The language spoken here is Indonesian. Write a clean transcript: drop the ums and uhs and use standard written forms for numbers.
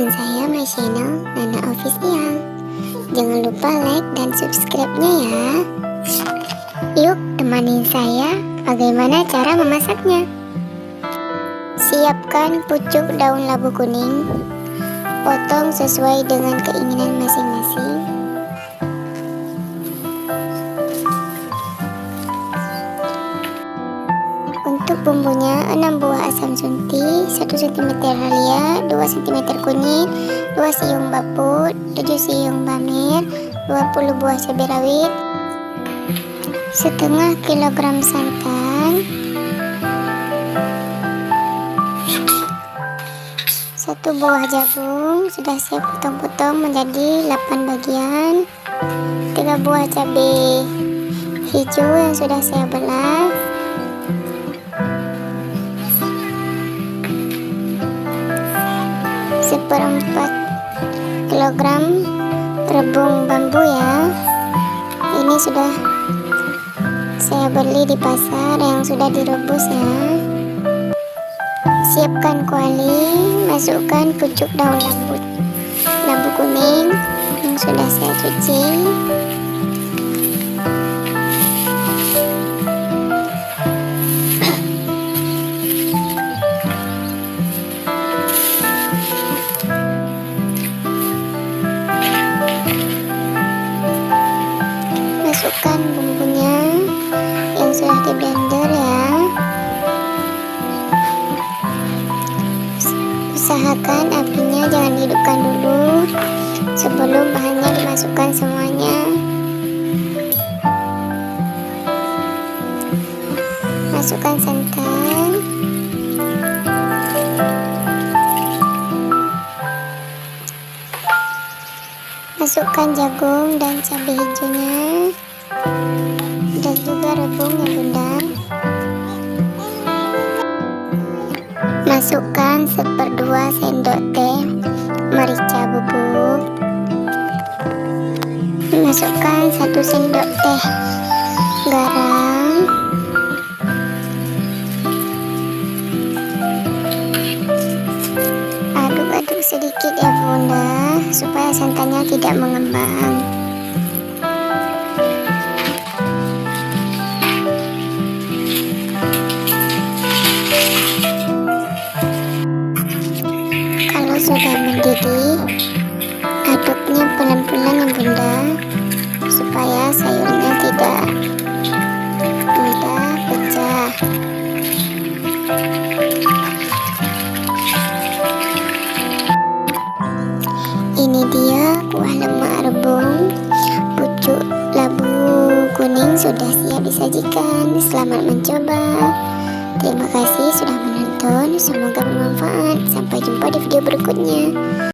dengan saya My Channel Nana Official. Jangan lupa like dan subscribe-nya ya. Yuk temani saya bagaimana cara memasaknya. Siapkan pucuk daun labu kuning. Potong sesuai dengan keinginan masing-masing. Untuk bumbunya 6 buah asam sunti, 1 cm halia, 2 cm kunyit, 2 siung baput, 7 siung bamir, 20 buah cabai rawit, setengah kilogram santan, 1 buah jagung sudah saya potong-potong menjadi 8 bagian, 3 buah cabai hijau yang sudah saya belah, 1/4 kilogram rebung bambu ya. Ini sudah saya beli di pasar yang sudah direbus ya. Siapkan kuali, masukkan pucuk daun labu kuning yang sudah saya cuci. Masukkan bumbunya yang sudah di blender ya. Usahakan apinya jangan dihidupkan dulu sebelum bahannya dimasukkan semuanya. Masukkan santan, masukkan jagung dan cabai hijaunya dan juga rebung yang bunda. Masukkan 1/2 sendok teh merica bubuk. Masukkan 1 sendok teh garam. Aduk-aduk sedikit ya bunda supaya santannya tidak mengembang. Sudah mendidih, aduknya pelan-pelan ya bunda supaya sayurnya tidak mudah pecah. Ini dia kuah lemak rebung pucuk labu kuning sudah siap disajikan. Selamat mencoba. Terima kasih sudah menonton, semoga bermanfaat. Sampai jumpa di video berikutnya.